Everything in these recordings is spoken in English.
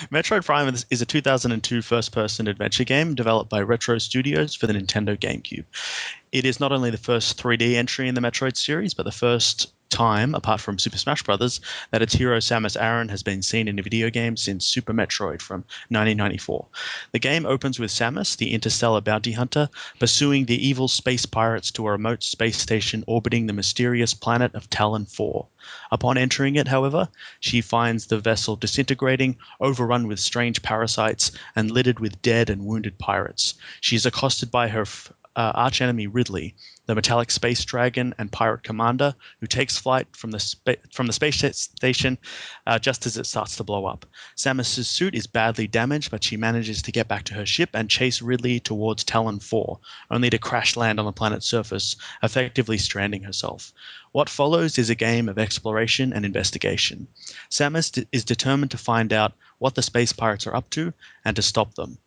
Metroid Prime is a 2002 first-person adventure game developed by Retro Studios for the Nintendo GameCube. It is not only the first 3D entry in the Metroid series, but the first time, apart from Super Smash Bros., that its hero Samus Aran has been seen in a video game since Super Metroid from 1994. The game opens with Samus, the interstellar bounty hunter, pursuing the evil space pirates to a remote space station orbiting the mysterious planet of Talon 4. Upon entering it, however, she finds the vessel disintegrating, overrun with strange parasites, and littered with dead and wounded pirates. She is accosted by her archenemy Ridley, the metallic space dragon and pirate commander, who takes flight from the space station just as it starts to blow up. Samus's suit is badly damaged, but she manages to get back to her ship and chase Ridley towards Talon 4, only to crash land on the planet's surface, effectively stranding herself. What follows is a game of exploration and investigation. Samus is determined to find out what the space pirates are up to and to stop them.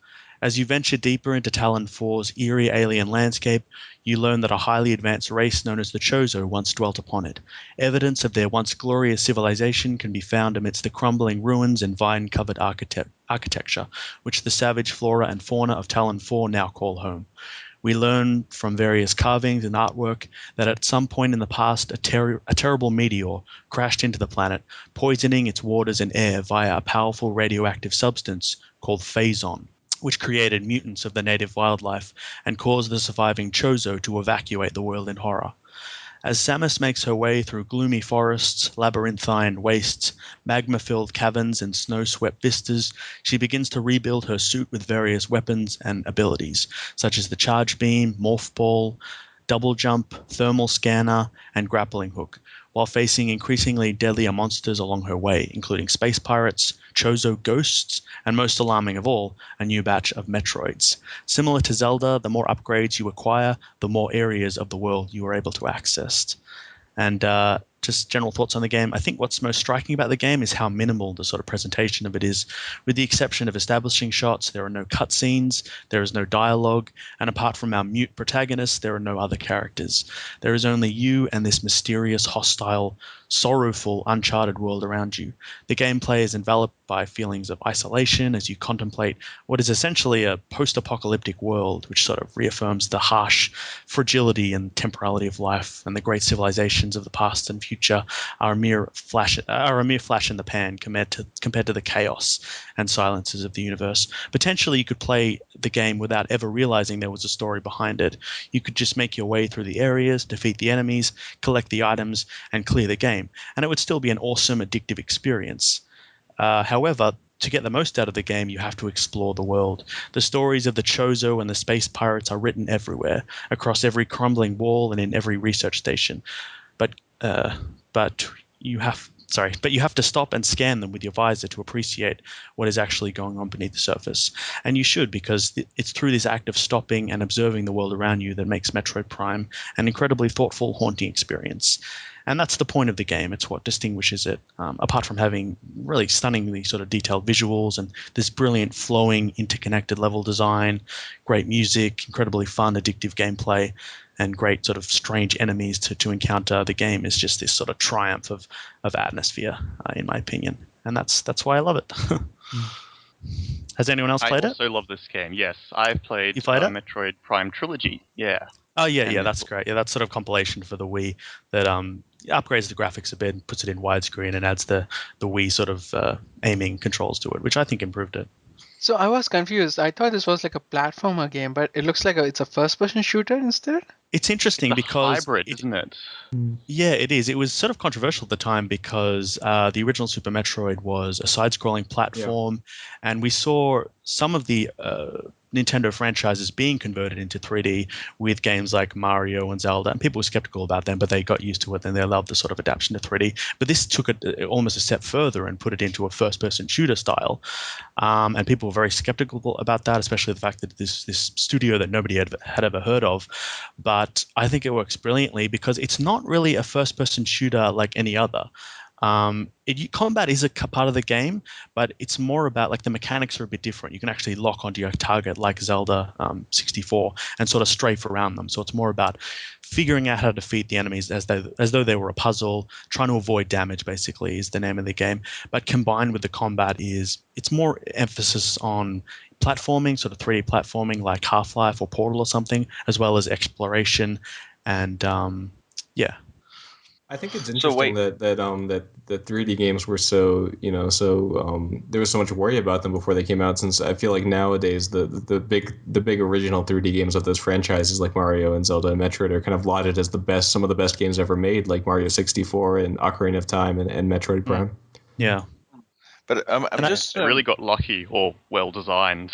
As you venture deeper into Talon 4's eerie alien landscape, you learn that a highly advanced race known as the Chozo once dwelt upon it. Evidence of their once glorious civilization can be found amidst the crumbling ruins and vine-covered architecture, which the savage flora and fauna of Talon 4 now call home. We learn from various carvings and artwork that at some point in the past, a terrible meteor crashed into the planet, poisoning its waters and air via a powerful radioactive substance called phazon, which created mutants of the native wildlife and caused the surviving Chozo to evacuate the world in horror. As Samus makes her way through gloomy forests, labyrinthine wastes, magma-filled caverns, and snow-swept vistas, she begins to rebuild her suit with various weapons and abilities, such as the Charge Beam, Morph Ball, Double Jump, Thermal Scanner, and Grappling Hook, while facing increasingly deadlier monsters along her way, including space pirates, Chozo ghosts, and most alarming of all, a new batch of Metroids. Similar to Zelda, the more upgrades you acquire, the more areas of the world you are able to access. And just general thoughts on the game. I think what's most striking about the game is how minimal the sort of presentation of it is. With the exception of establishing shots, there are no cutscenes, there is no dialogue, and apart from our mute protagonist, there are no other characters. There is only you and this mysterious, hostile, sorrowful, uncharted world around you. The gameplay is enveloped by feelings of isolation as you contemplate what is essentially a post-apocalyptic world, which sort of reaffirms the harsh fragility and temporality of life, and the great civilizations of the past and future are a mere flash in the pan compared to the chaos and silences of the universe. Potentially, you could play the game without ever realizing there was a story behind it. You could just make your way through the areas, defeat the enemies, collect the items, and clear the game, and it would still be an awesome, addictive experience. However, to get the most out of the game, you have to explore the world. The stories of the Chozo and the space pirates are written everywhere, across every crumbling wall and in every research station. But but you have to stop and scan them with your visor to appreciate what is actually going on beneath the surface. And you should, because it's through this act of stopping and observing the world around you that makes Metroid Prime an incredibly thoughtful, haunting experience. And that's the point of the game. It's what distinguishes it, apart from having really stunningly sort of detailed visuals and this brilliant, flowing, interconnected level design, great music, incredibly fun, addictive gameplay, and great sort of strange enemies to encounter. The game is just this sort of triumph of atmosphere, in my opinion. And that's why I love it. Has anyone else played I it? also love this game. Yes, I've played You played it? Metroid Prime Trilogy. Yeah, Oh yeah, and that's great. Yeah, that's sort of compilation for the Wii that upgrades the graphics a bit and puts it in widescreen and adds the Wii sort of aiming controls to it, which I think improved it. So I was confused. I thought this was like a platformer game, but it looks like it's a first-person shooter instead. It's interesting it's a because hybrid, isn't it? Yeah, it is. It was sort of controversial at the time because the original Super Metroid was a side-scrolling platform, and we saw some of the Nintendo franchises being converted into 3D with games like Mario and Zelda, and people were skeptical about them, but they got used to it and they loved the sort of adaptation to 3D. But this took it almost a step further and put it into a first-person shooter style, and people were very skeptical about that, especially the fact that this studio that nobody had ever heard of. But I think it works brilliantly because it's not really a first-person shooter like any other. Combat is a part of the game, but it's more about like the mechanics are a bit different. You can actually lock onto your target like Zelda 64 and sort of strafe around them. So it's more about figuring out how to defeat the enemies as though they were a puzzle, trying to avoid damage basically is the name of the game. But combined with the combat it's more emphasis on platforming, sort of 3D platforming like Half-Life or Portal or something, as well as exploration and yeah. I think it's So interesting wait, that the 3D games were so there was so much worry about them before they came out. Since I feel like nowadays the big original 3D games of those franchises like Mario and Zelda and Metroid are kind of lauded as some of the best games ever made, like Mario 64 and Ocarina of Time and Metroid Prime. Yeah. but I'm And just They really got lucky or well designed.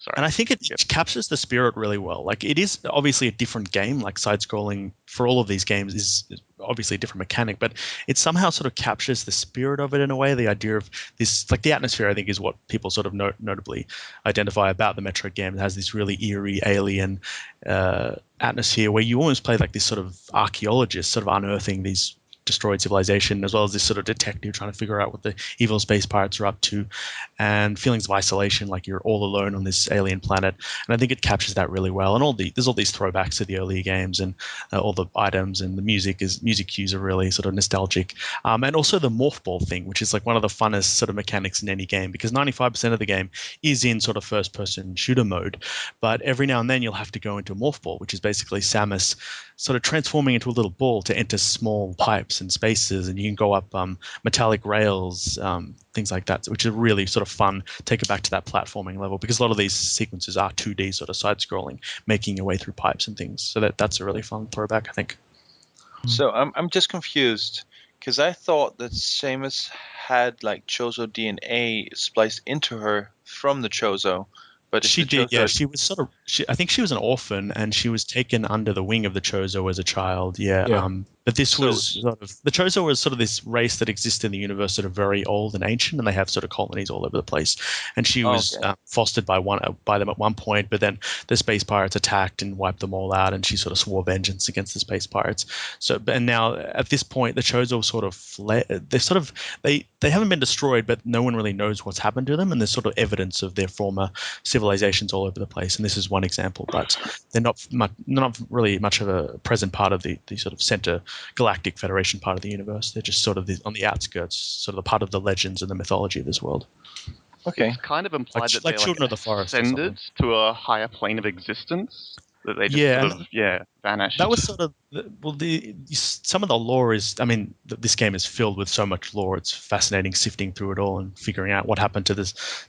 Sorry. And I think it Yep. captures the spirit really well. Like it is obviously a different game. Like side-scrolling for all of these games is obviously a different mechanic, but it somehow sort of captures the spirit of it in a way. The idea of this, like the atmosphere, I think, is what people sort of notably identify about the Metroid game. It has this really eerie alien atmosphere where you almost play like this sort of archaeologist, sort of unearthing these destroyed civilization, as well as this sort of detective trying to figure out what the evil space pirates are up to, and feelings of isolation, like you're all alone on this alien planet. And I think it captures that really well. And there's all these throwbacks to the earlier games, and all the items and the music cues are really sort of nostalgic. And also the morph ball thing, which is like one of the funnest sort of mechanics in any game, because 95% of the game is in sort of first person shooter mode, but every now and then you'll have to go into a morph ball, which is basically Samus sort of transforming into a little ball to enter small pipes and spaces, and you can go up metallic rails, things like that, which is really sort of fun. Take it back to that platforming level, because a lot of these sequences are 2D sort of side-scrolling, making your way through pipes and things. So that's a really fun throwback, I think. So I'm just confused because I thought that Samus had like Chozo DNA spliced into her from the Chozo, but if She the did, Chozo yeah. She was sort of. I think she was an orphan, and she was taken under the wing of the Chozo as a child. Yeah. Yeah. But this So- was sort of the Chozo was sort of this race that exists in the universe that are very old and ancient, and they have sort of colonies all over the place. And she was Okay. fostered by them at one point, but then the space pirates attacked and wiped them all out, and she sort of swore vengeance against the space pirates. So, and now at this point, the Chozo sort of fled. They haven't been destroyed, but no one really knows what's happened to them, and there's sort of evidence of their former civilizations all over the place. And this is one example, but they're not really much of a present part of the sort of center galactic federation part of the universe. They're just sort of on the outskirts, sort of a part of the legends and the mythology of this world. okay. It's kind of implied Like- that like they Children of the Forest or ascended to a higher plane of existence. That they just Yeah, sort of vanished. That was sort of some of the lore is. I mean, this game is filled with so much lore. It's fascinating sifting through it all and figuring out what happened to the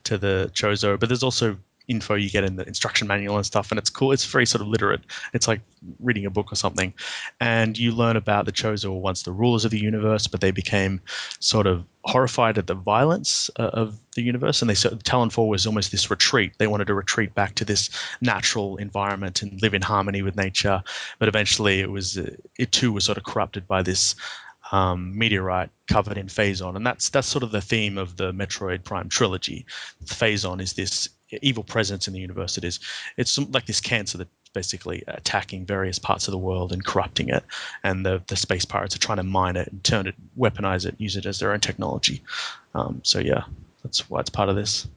Chozo. But there's also info you get in the instruction manual and stuff, and it's cool. It's very sort of literate. It's like reading a book or something, and you learn about the Chozo were once the rulers of the universe, but they became sort of horrified at the violence of the universe, and Talon 4 was almost this retreat. They wanted to retreat back to this natural environment and live in harmony with nature, but eventually it too was sort of corrupted by this meteorite covered in Phazon, and that's sort of the theme of the Metroid Prime trilogy. Phazon is this evil presence in the universe. It's like this cancer that's basically attacking various parts of the world and corrupting it, and the space pirates are trying to mine it and turn it, weaponize it, use it as their own technology. So yeah, that's why it's part of this.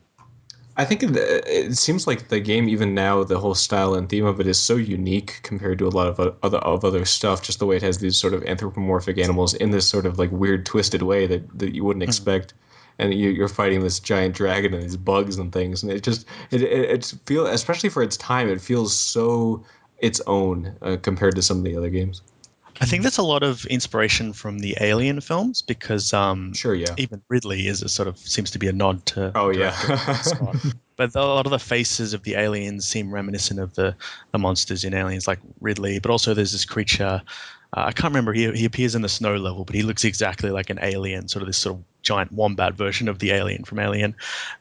I think it seems like the game, even now, the whole style and theme of it is so unique compared to a lot of other stuff. Just the way it has these sort of anthropomorphic animals in this sort of like weird, twisted way that you wouldn't expect, and you're fighting this giant dragon and these bugs and things, and it feels, especially for its time, it feels so its own compared to some of the other games. I think there's a lot of inspiration from the Alien films, because Sure, yeah. even Ridley is a sort of seems to be a nod to. Oh yeah. Scott. But a lot of the faces of the aliens seem reminiscent of the monsters in Aliens, like Ridley. But also there's this creature, I can't remember, he appears in the snow level, but he looks exactly like an alien, sort of this sort of giant wombat version of the alien from Alien.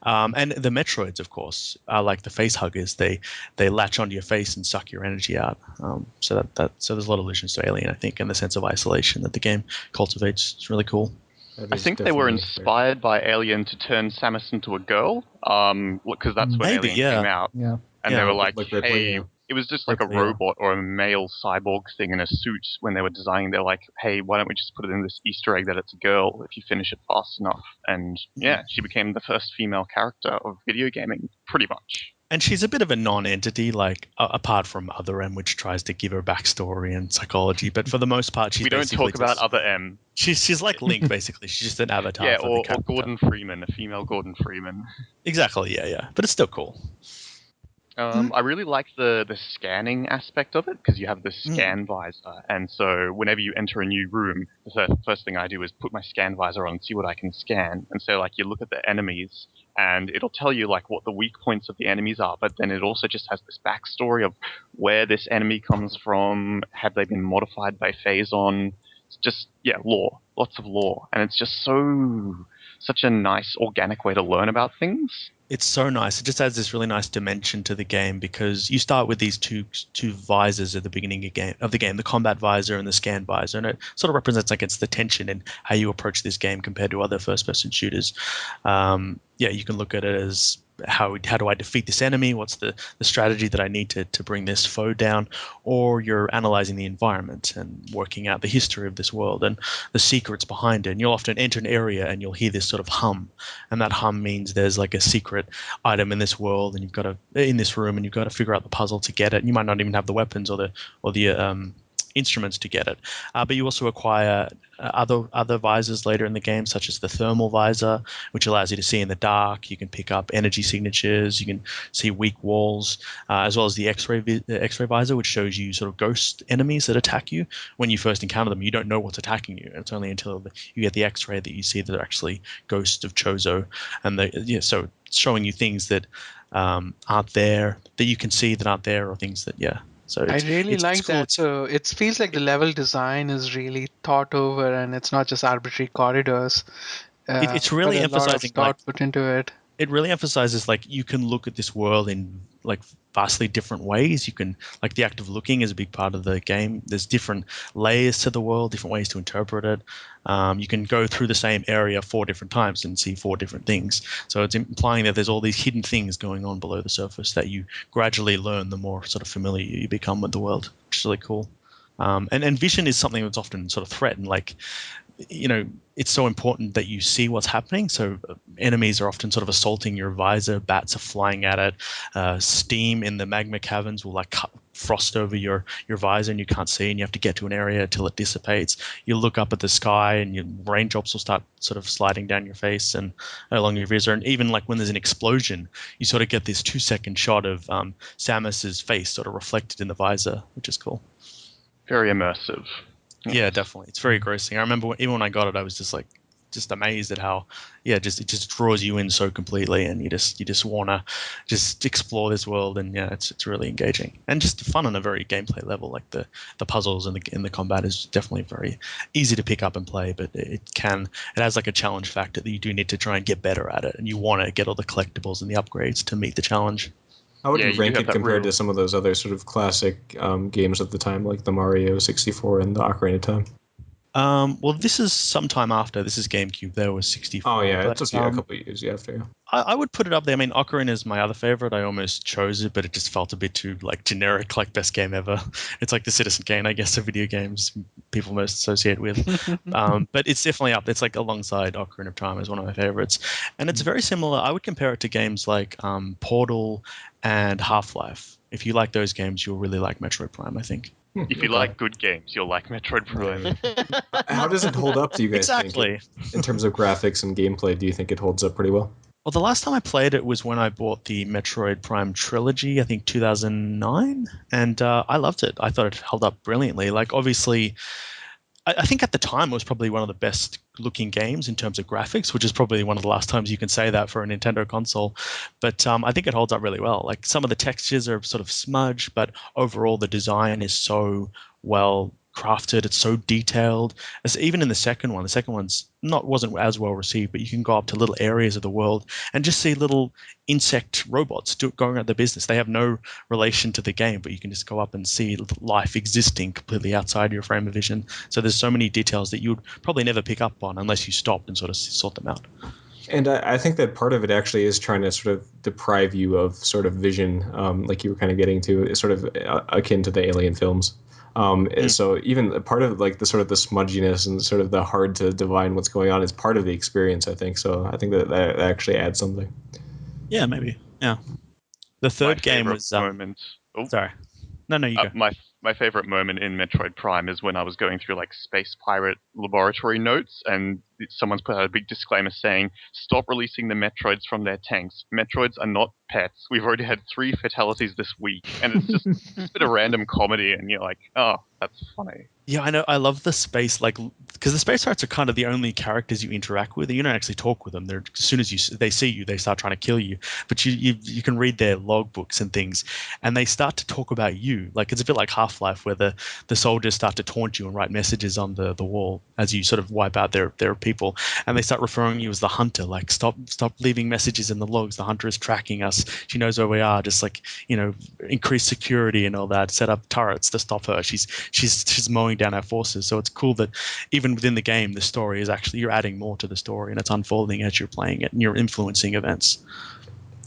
And the Metroids, of course, are like the face huggers. They latch onto your face and suck your energy out. So there's a lot of allusions to Alien, I think, and the sense of isolation that the game cultivates. It's really cool. I think they were inspired by Alien to turn Samus into a girl, because that's when Maybe, Alien yeah. came out. Yeah. And Yeah, they were like, like Ripley, hey, yeah. it was just like a Ripley, yeah. robot or a male cyborg thing in a suit when they were designing. They're like, hey, why don't we just put it in this Easter egg that it's a girl if you finish it fast enough? And yeah, she became the first female character of video gaming, pretty much. And she's a bit of a non-entity, like apart from Other M, which tries to give her backstory and psychology. But for the most part, she's We don't talk about Other M. She's like Link, basically. She's just an avatar. Yeah, for the or character. Gordon Freeman, a female Gordon Freeman. Exactly. Yeah. But it's still cool. I really like the scanning aspect of it because you have the scan visor, and so whenever you enter a new room, the first thing I do is put my scan visor on and see what I can scan. And so, like, you look at the enemies, and it'll tell you like what the weak points of the enemies are, but then it also just has this backstory of where this enemy comes from, have they been modified by Phazon. It's just lore, lots of lore, and it's just such a nice organic way to learn about things. It's so nice. It just adds this really nice dimension to the game because you start with these two visors at the beginning of the game, the combat visor and the scan visor, and it sort of represents, I guess, the tension in how you approach this game compared to other first-person shooters. You can look at it as how do I defeat this enemy? What's the strategy that I need to bring this foe down? Or you're analyzing the environment and working out the history of this world and the secrets behind it. And you'll often enter an area and you'll hear this sort of hum, and that hum means there's like a secret item in this world, and in this room, and you've got to figure out the puzzle to get it. And you might not even have the weapons or the instruments to get it, but you also acquire other visors later in the game, such as the thermal visor, which allows you to see in the dark. You can pick up energy signatures, you can see weak walls, as well as the X-ray visor, which shows you sort of ghost enemies that attack you. When you first encounter them, you don't know what's attacking you. It's only until you get the X-ray that you see that they're actually ghosts of Chozo, and so it's showing you things that aren't there, that you can see that aren't there, or things that So I really like cool. that. So it feels like the level design is really thought over, and it's not just arbitrary corridors. It's really but a lot of emphasizing thought put into it. It really emphasizes like you can look at this world in like vastly different ways. You can, like, the act of looking is a big part of the game. There's different layers to the world, different ways to interpret it. You can go through the same area 4 different times and see 4 different things. So it's implying that there's all these hidden things going on below the surface that you gradually learn the more sort of familiar you become with the world, which is really cool. And vision is something that's often sort of threatened. Like, it's so important that you see what's happening. So enemies are often sort of assaulting your visor. Bats are flying at it. Steam in the magma caverns will like cut frost over your visor, and you can't see, and you have to get to an area till it dissipates. You look up at the sky, and your raindrops will start sort of sliding down your face and along your visor. And even like when there's an explosion, you sort of get this 2-second shot of Samus's face sort of reflected in the visor, which is cool. Very immersive. Yeah, definitely. It's very engrossing. I remember even when I got it, I was just amazed at how, it just draws you in so completely, and you just want to just explore this world, and it's really engaging and just fun on a very gameplay level. Like the puzzles and the combat is definitely very easy to pick up and play, but it has like a challenge factor that you do need to try and get better at it, and you want to get all the collectibles and the upgrades to meet the challenge. How would you rank it compared to some of those other sort of classic games of the time, like the Mario 64 and the Ocarina of Time? Well, this is sometime after. This is GameCube. There was 64. Oh, yeah. It's just a couple of years after. I would put it up there. I mean, Ocarina is my other favorite. I almost chose it, but it just felt a bit too like generic, like best game ever. It's like the Citizen Kane, I guess, of video games people most associate with. But it's definitely up. It's like alongside Ocarina of Time as one of my favorites. And it's very similar. I would compare it to games like Portal and Half-Life. If you like those games, you'll really like Metroid Prime, I think. If you like good games, you'll like Metroid Prime. How does it hold up, do you guys exactly. think? In terms of graphics and gameplay, do you think it holds up pretty well? Well, the last time I played it was when I bought the Metroid Prime trilogy, I think 2009, and I loved it. I thought it held up brilliantly. Like, obviously, I think at the time it was probably one of the best looking games in terms of graphics, which is probably one of the last times you can say that for a Nintendo console. But I think it holds up really well. Like, some of the textures are sort of smudged, but overall the design is so well crafted. It's so detailed. As even in the second one's wasn't as well received, but you can go up to little areas of the world and just see little insect robots going about their business. They have no relation to the game, but you can just go up and see life existing completely outside your frame of vision. So there's so many details that you would probably never pick up on unless you stopped and sort of sort them out. And I think that part of it actually is trying to sort of deprive you of sort of vision, like you were kind of getting to, is sort of akin to the Alien films. So even part of like the sort of the smudginess and sort of the hard to divine what's going on is part of the experience, I think. So I think that actually adds something. Yeah, maybe. Yeah. The third game favorite was moment. Oh, sorry. No, you go. my favorite moment in Metroid Prime is when I was going through like Space Pirate laboratory notes, and someone's put out a big disclaimer saying, "Stop releasing the Metroids from their tanks. Metroids are not pets. We've already had 3 fatalities this week," and it's just a bit of random comedy, and you're like, "Oh, that's funny." Yeah, I know. I love the space, like, because the space pirates are kind of the only characters you interact with. You don't actually talk with them. They're as soon as they see you, they start trying to kill you. But you can read their logbooks and things, and they start to talk about you. Like it's a bit like Half-Life, where the soldiers start to taunt you and write messages on the wall as you sort of wipe out their people, and they start referring you as the hunter. Like stop leaving messages in the logs. The hunter is tracking us. She knows where we are. Just like increase security and all that. Set up turrets to stop her. She's mowing down our forces. So it's cool that even within the game, the story is actually, you're adding more to the story and it's unfolding as you're playing it and you're influencing events.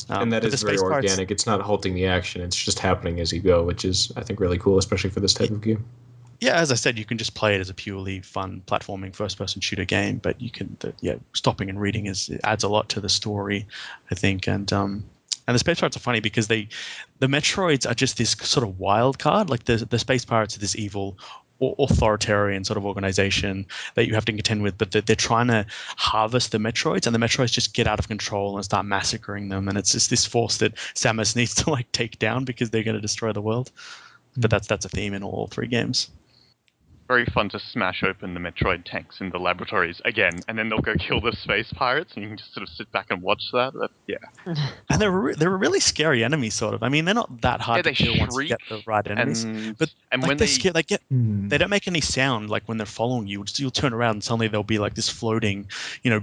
And that is very organic. It's not halting the action. It's just happening as you go, which is, I think, really cool, especially for this type of game. Yeah, as I said, you can just play it as a purely fun platforming first-person shooter game, but you can, stopping and reading adds a lot to the story, I think. And the Space Pirates are funny because the Metroids are just this sort of wild card. Like the Space Pirates are this evil authoritarian sort of organization that you have to contend with, but they're trying to harvest the Metroids, and the Metroids just get out of control and start massacring them, and it's just this force that Samus needs to like take down because they're going to destroy the world. But that's a theme in all 3 games. Very fun to smash open the Metroid tanks in the laboratories again, and then they'll go kill the space pirates, and you can just sort of sit back and watch that. And they're really scary enemies, sort of. I mean, they're not that hard to kill once you get the right enemies. But like, when they don't make any sound. Like when they're following you, you'll turn around and suddenly there'll be like this floating,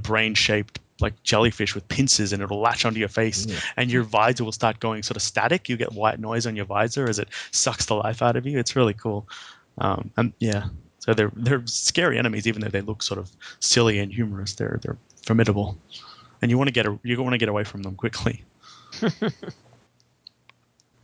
brain-shaped like jellyfish with pincers, and it'll latch onto your face, and your visor will start going sort of static. You get white noise on your visor as it sucks the life out of you. It's really cool. So they're scary enemies, even though they look sort of silly and humorous. They're formidable, and you want to get away from them quickly.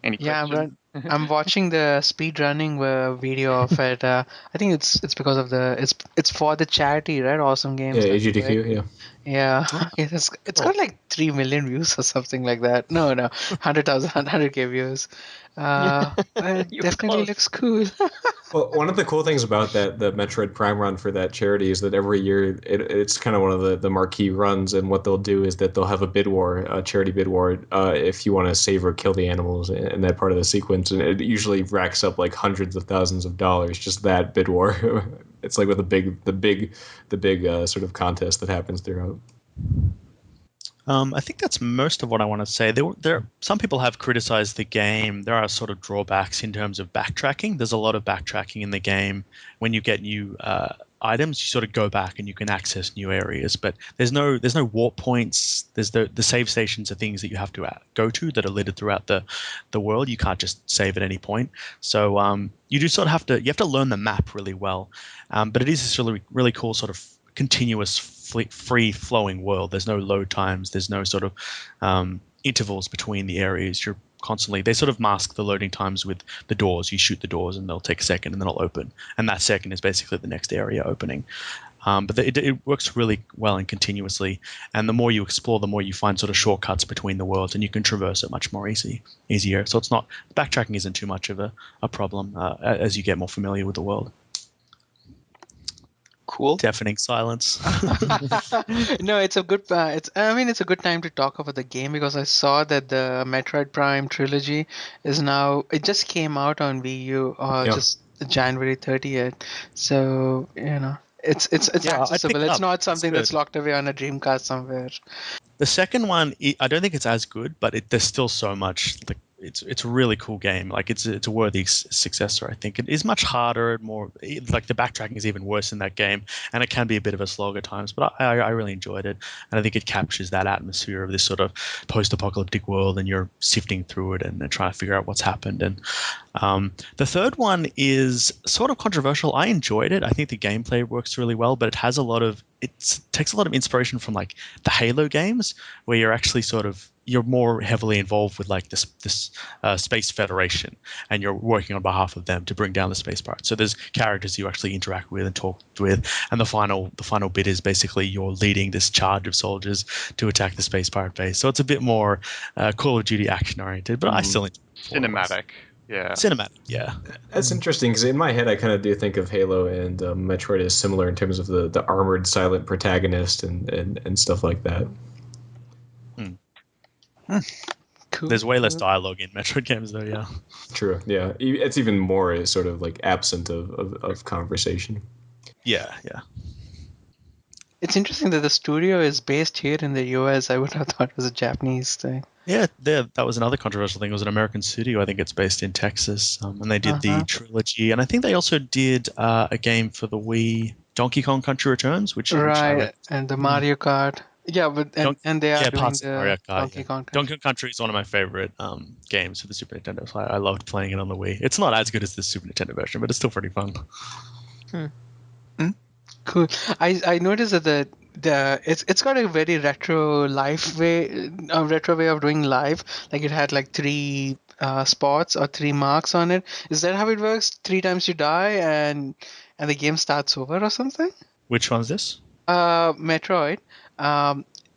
Any questions? I'm watching the speed running video of it. I think it's because of it's for the charity, right? Awesome Games. Yeah, AGDQ. Right? Yeah. It's got like 3 million views or something like that. No, 100,000, 100K views. It definitely looks cool. Well, one of the cool things about the Metroid Prime run for that charity is that every year it's kind of one of the marquee runs, and what they'll do is that they'll have a bid war, a charity bid war, if you want to save or kill the animals in that part of the sequence, and it usually racks up like hundreds of thousands of dollars, just that bid war. It's like with the big sort of contest that happens throughout. I think that's most of what I want to say. Some people have criticized the game. There are sort of drawbacks in terms of backtracking. There's a lot of backtracking in the game. When you get new items, you sort of go back and you can access new areas. But there's no warp points. There's the save stations are things that you have to go to that are littered throughout the world. You can't just save at any point. So you do sort of have to learn the map really well. But it is this really, really cool sort of continuous free-flowing world. There's no load times. There's no sort of intervals between the areas. You're constantly, they sort of mask the loading times with the doors. You shoot the doors and they'll take a second and then it'll open. And that second is basically the next area opening. But it works really well and continuously. And the more you explore, the more you find sort of shortcuts between the worlds, and you can traverse it much more easier. So it's not, backtracking isn't too much of a problem as you get more familiar with the world. Cool. Deafening silence. No, it's a good. It's a good time to talk about the game, because I saw that the Metroid Prime trilogy is now. It just came out on Wii U, just January 30th. So it's accessible. It's not something that's locked away on a Dreamcast somewhere. The second one, I don't think it's as good, but there's still so much. It's a really cool game. Like it's a worthy successor. I think it is much harder, more like the backtracking is even worse in that game, and it can be a bit of a slog at times. But I really enjoyed it, and I think it captures that atmosphere of this sort of post-apocalyptic world, and you're sifting through it and trying to figure out what's happened. And the third one is sort of controversial. I enjoyed it. I think the gameplay works really well, but it takes a lot of inspiration from like the Halo games, where you're actually sort of you're more heavily involved with like this Space Federation, and you're working on behalf of them to bring down the space pirates. So there's characters you actually interact with and talk with, and the final bit is basically you're leading this charge of soldiers to attack the space pirate base. So it's a bit more Call of Duty action oriented, but I still enjoy cinematic. Yeah. Cinematic, yeah. That's interesting because in my head I kind of do think of Halo and Metroid as similar in terms of the armored silent protagonist and stuff like that. Cool. There's way less dialogue in Metroid games, though. Yeah. True. Yeah, it's even more sort of like absent of conversation. Yeah. Yeah. It's interesting that the studio is based here in the US. I would have thought it was a Japanese thing. Yeah, that was another controversial thing. It was an American studio. I think it's based in Texas, and they did the trilogy, and I think they also did a game for the Wii, Donkey Kong Country Returns, which and the Mario Kart. Yeah, but and they are doing parts of Mario the Kart, Donkey Kong. Donkey Kong Country is one of my favorite games for the Super Nintendo. So I loved playing it on the Wii. It's not as good as the Super Nintendo version, but it's still pretty fun. Cool. I noticed that it's got a very retro way of doing live. Like it had like 3 spots or 3 marks on it. Is that how it works? 3 times you die and the game starts over or something? Which one's this? Metroid.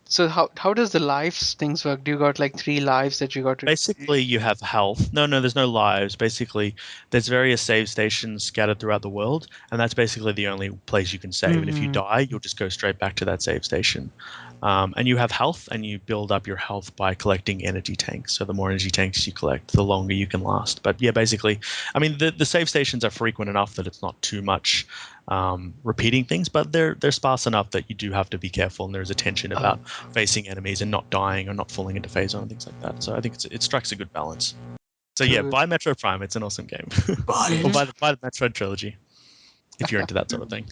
So how does the lives things work? Do you got like 3 lives that you got to... Basically, you have health. No, there's no lives. Basically, there's various save stations scattered throughout the world, and that's basically the only place you can save. And if you die, you'll just go straight back to that save station. And you have health, and you build up your health by collecting energy tanks. So the more energy tanks you collect, the longer you can last. But yeah, basically, I mean, the save stations are frequent enough that it's not too much repeating things, but they're sparse enough that you do have to be careful, and there's a tension about facing enemies and not dying or not falling into phase on and things like that. So I think it strikes a good balance. So yeah, buy Metro Prime. It's an awesome game. Or buy the Metroid trilogy if you're into that sort of thing.